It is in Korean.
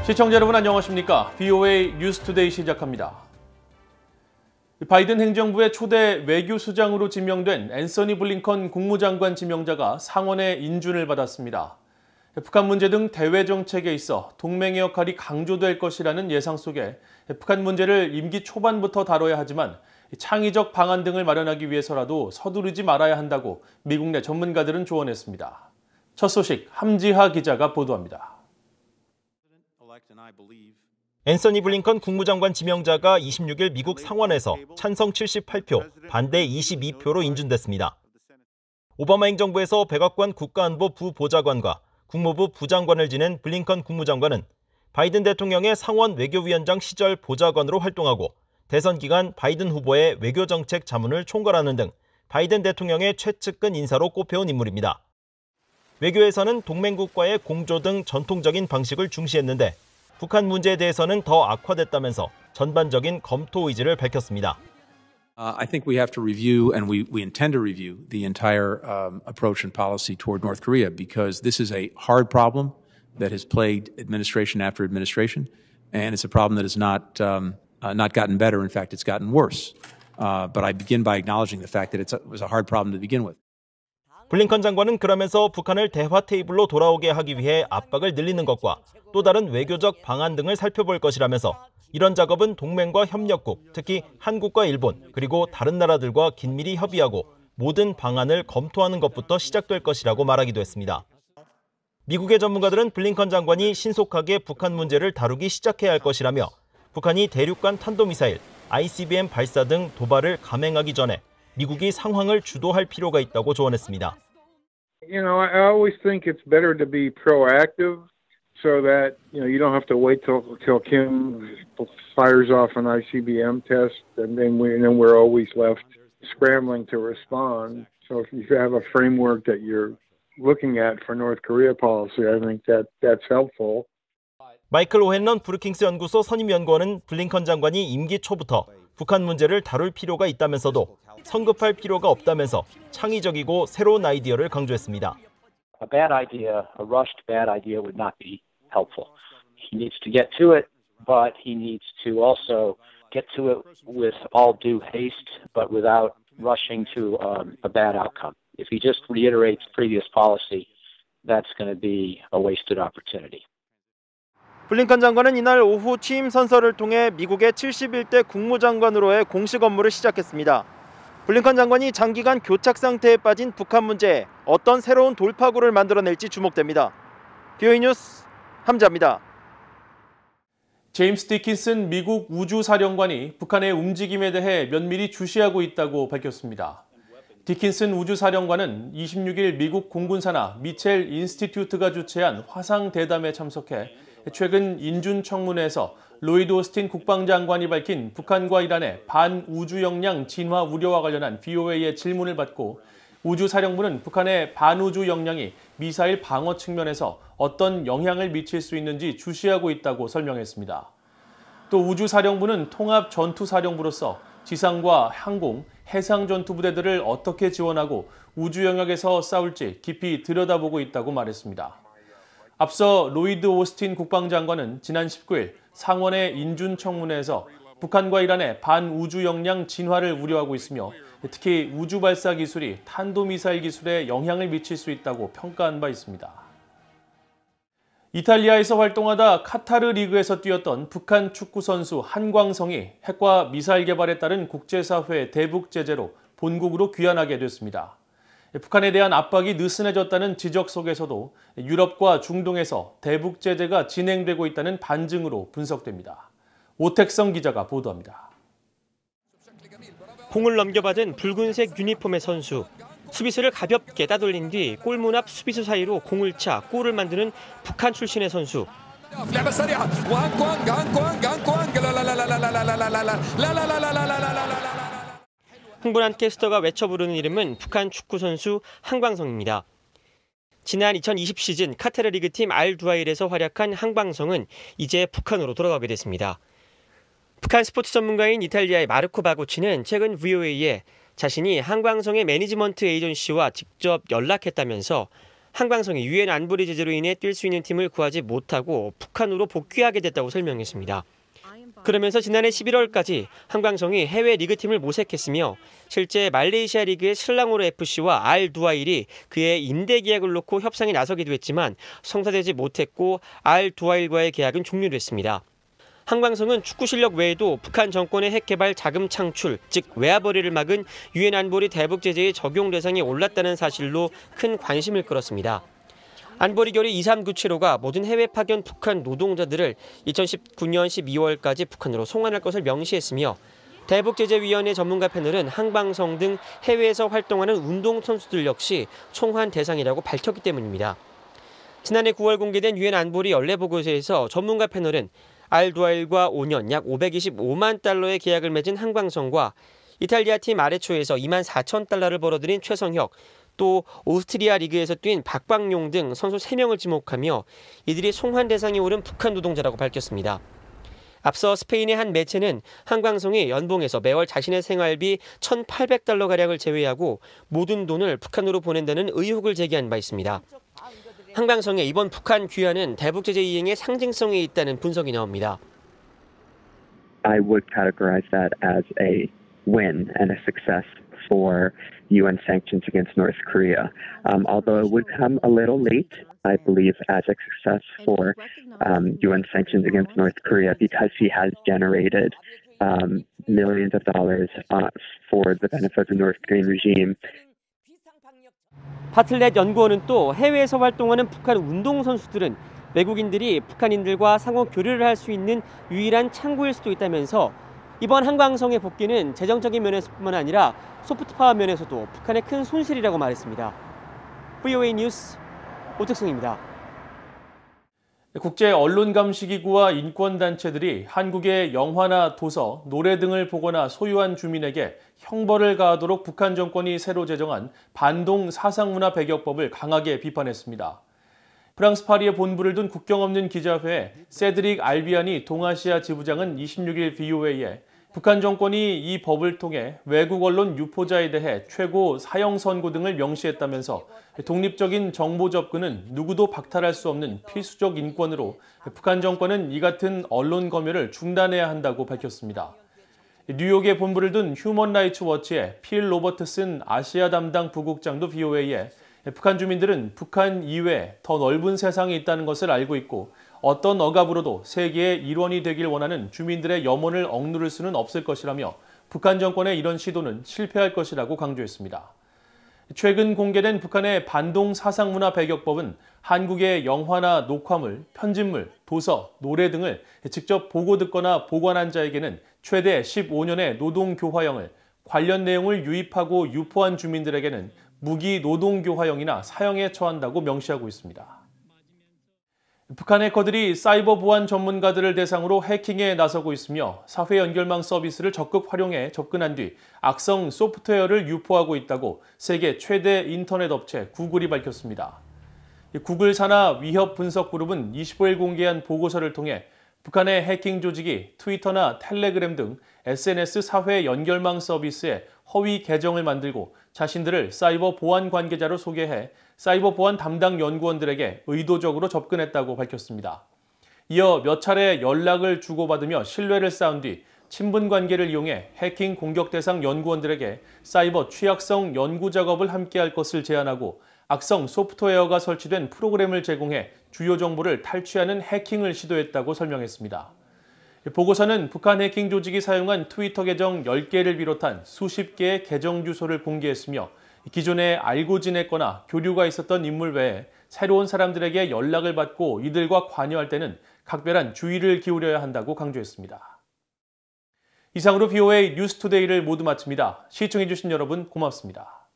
시청자 여러분 안녕하십니까? VOA 뉴스투데이 시작합니다. 바이든 행정부의 초대 외교수장으로 지명된 앤서니 블링컨 국무장관 지명자가 상원의 인준을 받았습니다. 북한 문제 등 대외 정책에 있어 동맹의 역할이 강조될 것이라는 예상 속에 북한 문제를 임기 초반부터 다뤄야 하지만 창의적 방안 등을 마련하기 위해서라도 서두르지 말아야 한다고 미국 내 전문가들은 조언했습니다. 첫 소식 함지하 기자가 보도합니다. 앤서니 블링컨 국무장관 지명자가 26일 미국 상원에서 찬성 78표, 반대 22표로 인준됐습니다. 오바마 행정부에서 백악관 국가안보 부보좌관과 국무부 부장관을 지낸 블링컨 국무장관은 바이든 대통령의 상원 외교위원장 시절 보좌관으로 활동하고 대선 기간 바이든 후보의 외교정책 자문을 총괄하는 등 바이든 대통령의 최측근 인사로 꼽혀온 인물입니다. 외교에서는 동맹국과의 공조 등 전통적인 방식을 중시했는데 북한 문제에 대해서는 더 악화됐다면서 전반적인 검토 의지를 밝혔습니다. I think we have to review, and we intend to review, the entire approach and policy toward North Korea because this is a hard problem that has plagued administration after administration, and it's a problem that has not gotten better. In fact, it's gotten worse. But I begin by acknowledging the fact that it was a hard problem to begin with. 블링컨 장관은 그러면서 북한을 대화 테이블로 돌아오게 하기 위해 압박을 늘리는 것과 또 다른 외교적 방안 등을 살펴볼 것이라면서 이런 작업은 동맹과 협력국, 특히 한국과 일본, 그리고 다른 나라들과 긴밀히 협의하고 모든 방안을 검토하는 것부터 시작될 것이라고 말하기도 했습니다. 미국의 전문가들은 블링컨 장관이 신속하게 북한 문제를 다루기 시작해야 할 것이라며 북한이 대륙간 탄도미사일, ICBM 발사 등 도발을 감행하기 전에 미국이 상황을 주도할 필요가 있다고 조언했습니다. I always think it's better to be proactive so that you don't have to wait till Kim fires off an ICBM test and then we're always left scrambling to respond. So if you have a framework that you're looking at for North Korea policy, I think that's helpful. 마이클 오헨런 브루킹스 연구소 선임연구원은 블링컨 장관이 임기 초부터 북한 문제를 다룰 필요가 있다면서도 성급할 필요가 없다면서 창의적이고 새로운 아이디어를 강조했습니다. A bad idea, a rushed bad idea would not be helpful. He needs to get to it, but he needs to also get to it with all due haste, but without rushing to a bad outcome. If he just reiterates previous policy, that's going to be a wasted opportunity. 블링컨 장관은 이날 오후 취임 선서를 통해 미국의 71대 국무장관으로의 공식 업무를 시작했습니다. 블링컨 장관이 장기간 교착 상태에 빠진 북한 문제에 어떤 새로운 돌파구를 만들어낼지 주목됩니다. VOA 뉴스 함지하입니다. 제임스 디킨슨 미국 우주사령관이 북한의 움직임에 대해 면밀히 주시하고 있다고 밝혔습니다. 디킨슨 우주사령관은 26일 미국 공군산하 미첼 인스티튜트가 주최한 화상대담에 참석해 최근 인준청문회에서 로이드 오스틴 국방장관이 밝힌 북한과 이란의 반우주 역량 진화 우려와 관련한 VOA의 질문을 받고 우주사령부는 북한의 반우주 역량이 미사일 방어 측면에서 어떤 영향을 미칠 수 있는지 주시하고 있다고 설명했습니다. 또 우주사령부는 통합전투사령부로서 지상과 항공, 해상전투부대들을 어떻게 지원하고 우주 영역에서 싸울지 깊이 들여다보고 있다고 말했습니다. 앞서 로이드 오스틴 국방장관은 지난 19일 상원의 인준청문회에서 북한과 이란의 반우주 역량 진화를 우려하고 있으며 특히 우주 발사 기술이 탄도미사일 기술에 영향을 미칠 수 있다고 평가한 바 있습니다. 이탈리아에서 활동하다 카타르 리그에서 뛰었던 북한 축구 선수 한광성이 핵과 미사일 개발에 따른 국제사회의 대북 제재로 본국으로 귀환하게 됐습니다. 북한에 대한 압박이 느슨해졌다는 지적 속에서도 유럽과 중동에서 대북 제재가 진행되고 있다는 반증으로 분석됩니다. 오택성 기자가 보도합니다. 공을 넘겨받은 붉은색 유니폼의 선수. 수비수를 가볍게 따돌린 뒤 골문 앞 수비수 사이로 공을 차 골을 만드는 북한 출신의 선수. 흥분한 캐스터가 외쳐 부르는 이름은 북한 축구 선수 한광성입니다. 지난 2020 시즌 카타르 리그팀 알두하일에서 활약한 한광성은 이제 북한으로 돌아가게 됐습니다. 북한 스포츠 전문가인 이탈리아의 마르코 바고치는 최근 VOA에 자신이 한광성의 매니지먼트 에이전시와 직접 연락했다면서 한광성이 유엔 안보리 제재로 인해 뛸 수 있는 팀을 구하지 못하고 북한으로 복귀하게 됐다고 설명했습니다. 그러면서 지난해 11월까지 한광성이 해외 리그팀을 모색했으며 실제 말레이시아 리그의 슬랑호르 FC와 알 두하일이 그의 임대 계약을 놓고 협상에 나서기도 했지만 성사되지 못했고 알 두하일과의 계약은 종료됐습니다. 한광성은 축구 실력 외에도 북한 정권의 핵 개발 자금 창출, 즉 외화벌이를 막은 유엔 안보리 대북 제재의 적용 대상에 올랐다는 사실로 큰 관심을 끌었습니다. 안보리 결의 2397호가 모든 해외 파견 북한 노동자들을 2019년 12월까지 북한으로 송환할 것을 명시했으며 대북제재위원회 전문가 패널은 한광성 등 해외에서 활동하는 운동선수들 역시 송환 대상이라고 밝혔기 때문입니다. 지난해 9월 공개된 유엔 안보리 연례보고서에서 전문가 패널은 알 두하일과 5년 약 525만 달러의 계약을 맺은 한광성과 이탈리아 팀 아레초에서 2만 4천 달러를 벌어들인 최성혁, 또 오스트리아 리그에서 뛴 박광용 등 선수 3명을 지목하며 이들이 송환 대상에 오른 북한 노동자라고 밝혔습니다. 앞서 스페인의 한 매체는 한광성이 연봉에서 매월 자신의 생활비 1,800달러가량을 제외하고 모든 돈을 북한으로 보낸다는 의혹을 제기한 바 있습니다. 한광성의 이번 북한 귀환은 대북제재 이행의 상징성에 있다는 분석이 나옵니다. I would categorize that as a win and a success for UN sanctions against North Korea. Although it would come a little late, I believe, as a success for UN sanctions against North Korea because he has generated millions of dollars for the benefit of the North Korean regime. 바틀렛 연구원은 또 해외에서 활동하는 북한 운동선수들은 외국인들이 북한인들과 상호 교류를 할 수 있는 유일한 창구일 수도 있다면서 이번 한광성의 복귀는 재정적인 면에서뿐만 아니라 소프트파워 면에서도 북한의 큰 손실이라고 말했습니다. VOA 뉴스 오택성입니다. 국제언론감시기구와 인권단체들이 한국의 영화나 도서, 노래 등을 보거나 소유한 주민에게 형벌을 가하도록 북한 정권이 새로 제정한 반동 사상문화 배격법을 강하게 비판했습니다. 프랑스 파리에 본부를 둔 국경 없는 기자회 세드릭 알비안이 동아시아 지부장은 26일 VOA에 북한 정권이 이 법을 통해 외국 언론 유포자에 대해 최고 사형 선고 등을 명시했다면서 독립적인 정보 접근은 누구도 박탈할 수 없는 필수적 인권으로 북한 정권은 이 같은 언론 검열을 중단해야 한다고 밝혔습니다. 뉴욕에 본부를 둔 휴먼 라이츠 워치의 필 로버트슨 아시아 담당 부국장도 VOA에 북한 주민들은 북한 이외에 더 넓은 세상이 있다는 것을 알고 있고 어떤 억압으로도 세계의 일원이 되길 원하는 주민들의 염원을 억누를 수는 없을 것이라며 북한 정권의 이런 시도는 실패할 것이라고 강조했습니다. 최근 공개된 북한의 반동 사상문화 배격법은 한국의 영화나 녹화물, 편집물, 도서, 노래 등을 직접 보고 듣거나 보관한 자에게는 최대 15년의 노동교화형을, 관련 내용을 유입하고 유포한 주민들에게는 무기 노동교화형이나 사형에 처한다고 명시하고 있습니다. 북한 해커들이 사이버 보안 전문가들을 대상으로 해킹에 나서고 있으며 사회 연결망 서비스를 적극 활용해 접근한 뒤 악성 소프트웨어를 유포하고 있다고 세계 최대 인터넷 업체 구글이 밝혔습니다. 구글 산하 위협 분석 그룹은 25일 공개한 보고서를 통해 북한의 해킹 조직이 트위터나 텔레그램 등 SNS 사회 연결망 서비스에 허위 계정을 만들고 자신들을 사이버 보안 관계자로 소개해 사이버 보안 담당 연구원들에게 의도적으로 접근했다고 밝혔습니다. 이어 몇 차례 연락을 주고받으며 신뢰를 쌓은 뒤 친분 관계를 이용해 해킹 공격 대상 연구원들에게 사이버 취약성 연구 작업을 함께할 것을 제안하고 악성 소프트웨어가 설치된 프로그램을 제공해 주요 정보를 탈취하는 해킹을 시도했다고 설명했습니다. 보고서는 북한 해킹 조직이 사용한 트위터 계정 10개를 비롯한 수십 개의 계정 주소를 공개했으며 기존에 알고 지냈거나 교류가 있었던 인물 외에 새로운 사람들에게 연락을 받고 이들과 관여할 때는 각별한 주의를 기울여야 한다고 강조했습니다. 이상으로 VOA 뉴스투데이를 모두 마칩니다. 시청해주신 여러분 고맙습니다.